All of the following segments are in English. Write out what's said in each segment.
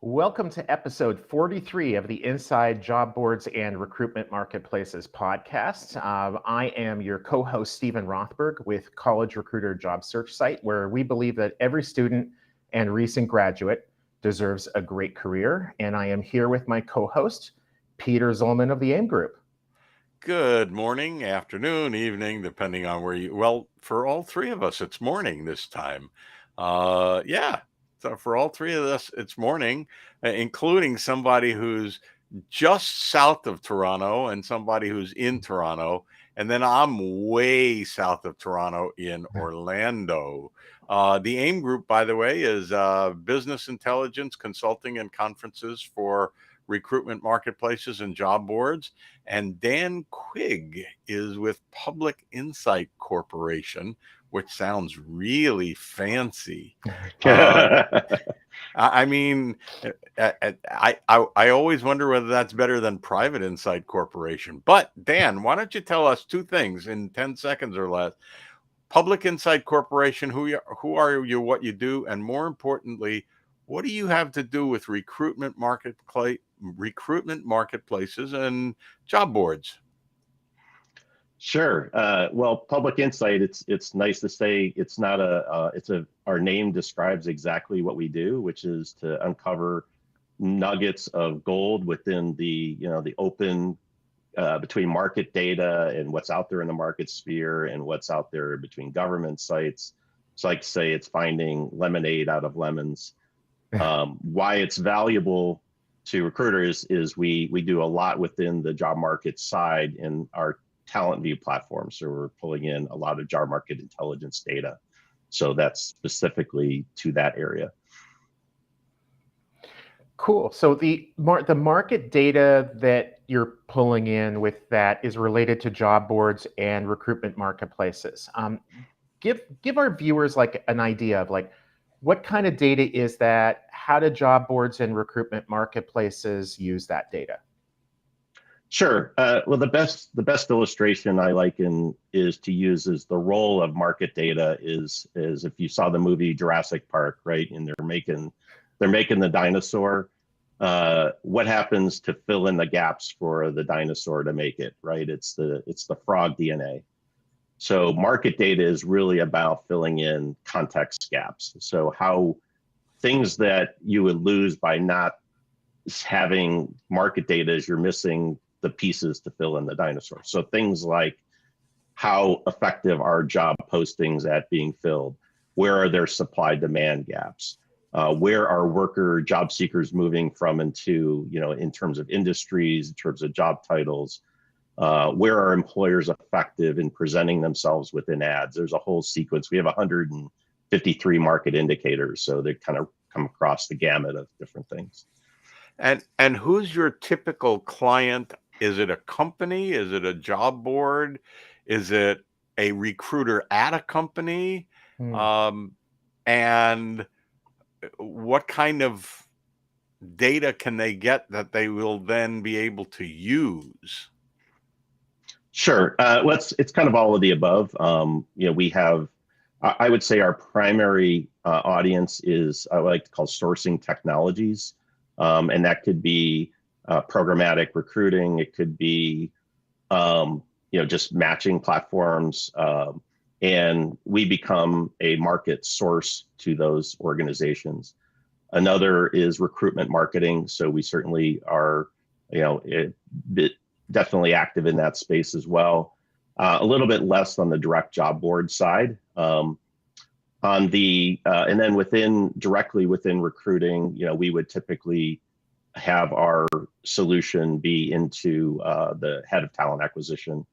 Welcome to episode 43 of the Inside Job Boards and Recruitment Marketplaces podcast. I am your co-host, Stephen Rothberg, with College Recruiter Job Search Site, where we believe that every student and recent graduate deserves a great career. And I am here with my co-host, Peter Zollman of the AIM Group. Good morning, afternoon, evening, depending on where you, well, for all three of us, it's morning this time. So for all three of us, it's morning, including somebody who's just south of Toronto and somebody who's in Toronto. And then I'm way south of Toronto in Orlando. The AIM Group, by the way, is business intelligence consulting and conferences for recruitment marketplaces and job boards. And Dan Quigg is with Public Insight Corporation, which sounds really fancy. I mean, I always wonder whether that's better than Private Insight Corporation. But Dan, why don't you tell us two things in 10 seconds or less? Public Insight Corporation, who are you, what you do, and more importantly, what do you have to do with recruitment marketplaces and job boards? Sure. Well, Public Insight, it's nice to say it's not our name describes exactly what we do, which is to uncover nuggets of gold within the open between market data and what's out there in the market sphere and what's out there between government sites. It's like say it's finding lemonade out of lemons. Why it's valuable to recruiters is we do a lot within the job market side in our Talent View platform. So we're pulling in a lot of job market intelligence data. So that's specifically to that area. Cool. So the market data that you're pulling in with that is related to job boards and recruitment marketplaces. Give our viewers like an idea of like what kind of data is that? How do job boards and recruitment marketplaces use that data? Sure. Well, the best illustration I like is to use is the role of market data is if you saw the movie Jurassic Park, right? And they're making the dinosaur. What happens to fill in the gaps for the dinosaur to make it, right? It's the frog DNA. So market data is really about filling in context gaps. So how things that you would lose by not having market data is you're missing the pieces to fill in the dinosaur. So things like how effective are job postings at being filled? Where are there supply demand gaps? Where are worker job seekers moving from and to, in terms of industries, in terms of job titles? Where are employers effective in presenting themselves within ads? There's a whole sequence. We have 153 market indicators, so they kind of come across the gamut of different things. And who's your typical client? Is it a company? Is it a job board? Is it a recruiter at a company? And what kind of data can they get that they will then be able to use? Sure. Well, it's kind of all of the above. We have, I would say our primary audience is I like to call sourcing technologies. And that could be programmatic recruiting. It could be, just matching platforms. And we become a market source to those organizations. Another is recruitment marketing. So we certainly are, definitely active in that space as well. A little bit less on the direct job board side. And then directly within recruiting, we would typically have our solution be into the head of talent acquisition.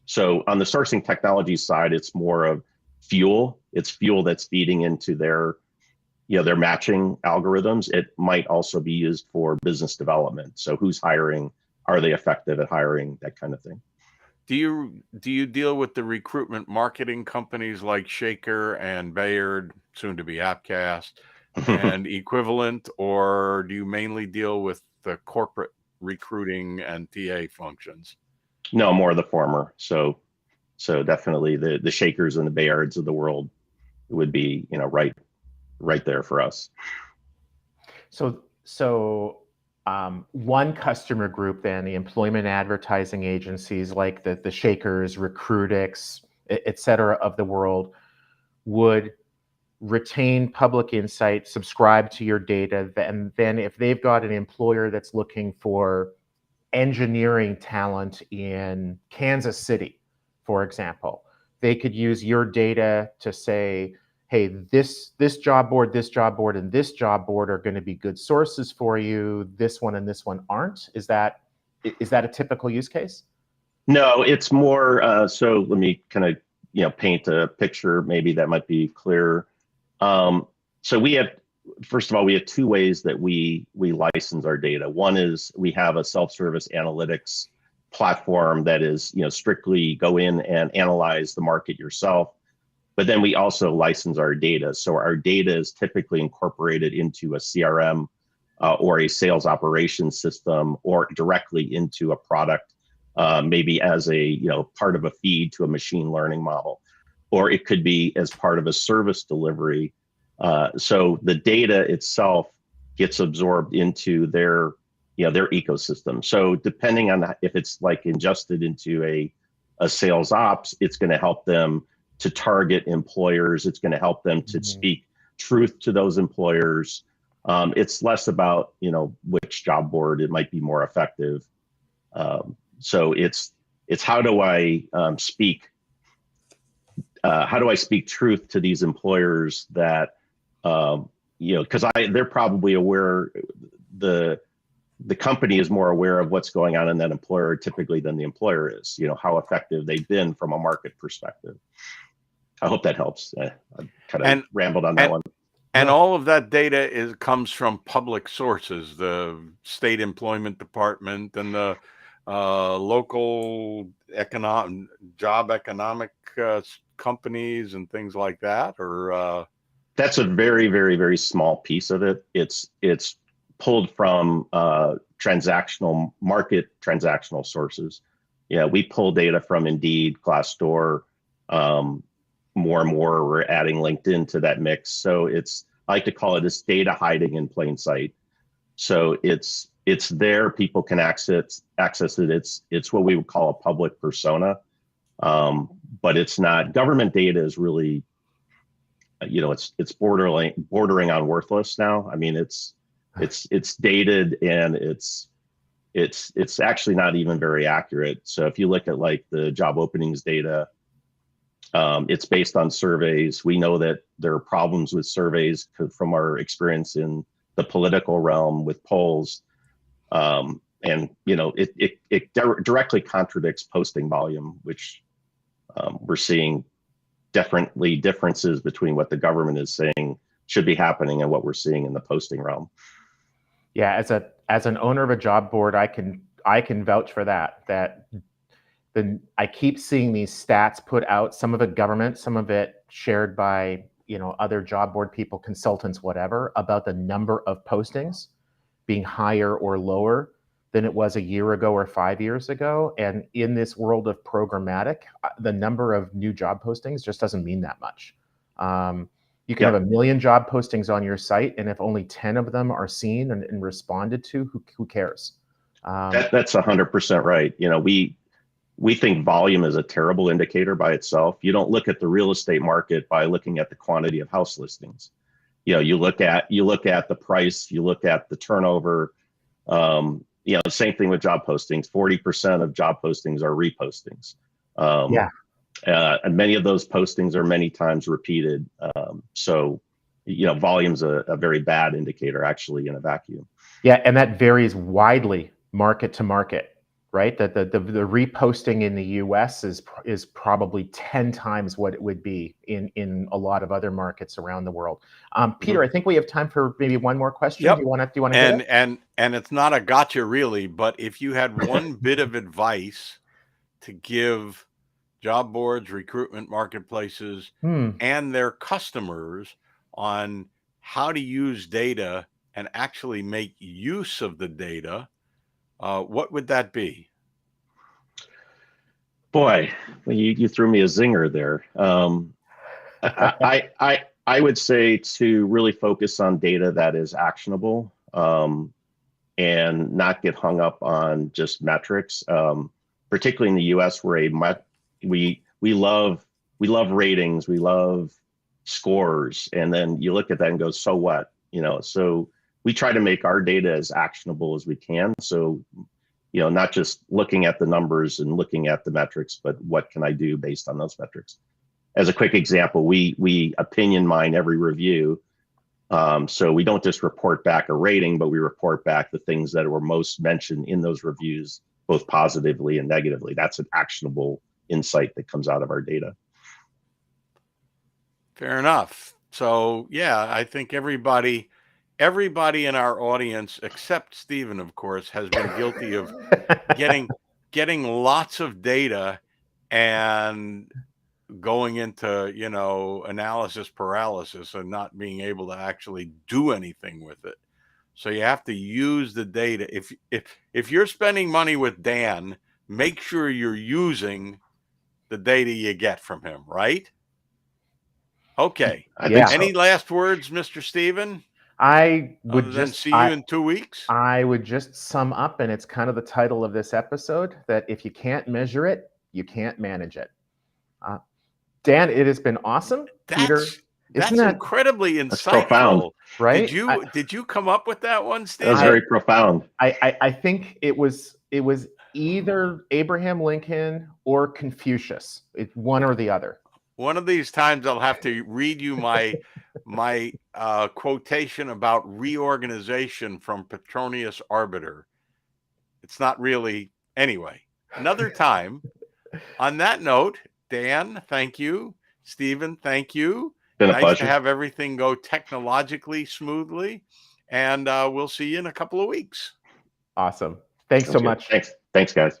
So on the sourcing technology side, it's more of fuel. It's fuel that's feeding into their matching algorithms. It might also be used for business development. So who's hiring? Are they effective at hiring? That kind of thing. Do you deal with the recruitment marketing companies like Shaker and Bayard, soon to be Appcast, and equivalent, or do you mainly deal with the corporate recruiting and TA functions? No, more the former. So definitely the Shakers and the Bayards of the world would be right there for us. One customer group, then the employment advertising agencies like the Shakers, Recruitix, et cetera of the world, would retain public insight, subscribe to your data, and then if they've got an employer that's looking for engineering talent in Kansas City, for example, they could use your data to say, hey, this job board, and this job board are going to be good sources for you. This one and this one aren't. Is that a typical use case? No, it's more. So let me kind of paint a picture maybe that might be clearer. So we have, first of all, we have two ways that we license our data. One is we have a self-service analytics platform that is, strictly go in and analyze the market yourself. But then we also license our data. So our data is typically incorporated into a CRM or a sales operations system, or directly into a product, maybe as a part of a feed to a machine learning model, or it could be as part of a service delivery. So the data itself gets absorbed into their ecosystem. So depending on if it's like ingested into a sales ops, it's going to help them to target employers. It's going to help them to speak truth to those employers. It's less about which job board it might be more effective. So it's how do I speak truth to these employers that because they're probably aware, the company is more aware of what's going on in that employer typically than the employer is, how effective they've been from a market perspective. I hope that helps. I kind of rambled on that one. And all of that data comes from public sources, the state employment department and the local job economic companies and things like that, or that's a very, very, very small piece of it. It's pulled from transactional sources. Yeah, we pull data from Indeed, Glassdoor. More and more, we're adding LinkedIn to that mix. So I like to call it this data hiding in plain sight. So it's there, people can access it. It's what we would call a public persona, but it's not. Government data is really, it's bordering on worthless now. I mean, it's dated, and it's actually not even very accurate. So if you look at like the job openings data, it's based on surveys. We know that there are problems with surveys from our experience in the political realm with polls. And it directly contradicts posting volume, which we're seeing definitely differences between what the government is saying should be happening and what we're seeing in the posting realm. Yeah, as an owner of a job board, I can vouch for that. I keep seeing these stats put out, some of it government, some of it shared by other job board people, consultants, whatever, about the number of postings being higher or lower than it was a year ago or 5 years ago. And in this world of programmatic, the number of new job postings just doesn't mean that much. You can have 1 million job postings on your site, and if only 10 of them are seen and responded to, who cares? That's 100% right. We think volume is a terrible indicator by itself. You don't look at the real estate market by looking at the quantity of house listings. You look at the price, you look at the turnover. Same thing with job postings. 40% of job postings are repostings. And many of those postings are many times repeated. So volume's a very bad indicator, actually, in a vacuum. Yeah, and that varies widely market to market, right? That the reposting in the US is probably 10 times what it would be in a lot of other markets around the world. Peter, I think we have time for maybe one more question. Yep. Do you want to hit it? And it's not a gotcha really, but if you had one bit of advice to give job boards, recruitment marketplaces, and their customers on how to use data and actually make use of the data, what would that be? Boy, you threw me a zinger there. I would say to really focus on data that is actionable. and not get hung up on just metrics. Particularly in the U.S., we love ratings, we love scores, and then you look at that and go, so what? So we try to make our data as actionable as we can. So, not just looking at the numbers and looking at the metrics, but what can I do based on those metrics? As a quick example, we opinion mine every review. So we don't just report back a rating, but we report back the things that were most mentioned in those reviews, both positively and negatively. That's an actionable insight that comes out of our data. Fair enough. So yeah, I think everybody in our audience, except Stephen, of course, has been guilty of getting lots of data and going into, analysis paralysis and not being able to actually do anything with it. So you have to use the data. If you're spending money with Dan, make sure you're using the data you get from him, right? Okay. I think so. Any last words, Mr. Stephen? I would Other than just see you in 2 weeks. I would just sum up, and it's kind of the title of this episode, that if you can't measure it, you can't manage it. Dan, it has been awesome. Peter, that's isn't that incredibly insightful. That's profound, right? Did you come up with that one, Steve? That was very profound. I think it was either Abraham Lincoln or Confucius. It's one or the other. One of these times I'll have to read you my quotation about reorganization from Petronius Arbiter. It's not really, anyway, another time. On that note, Dan, thank you. Stephen, thank you. Been a nice pleasure to have everything go technologically smoothly. And we'll see you in a couple of weeks. Awesome. Thanks so much. Thanks, guys.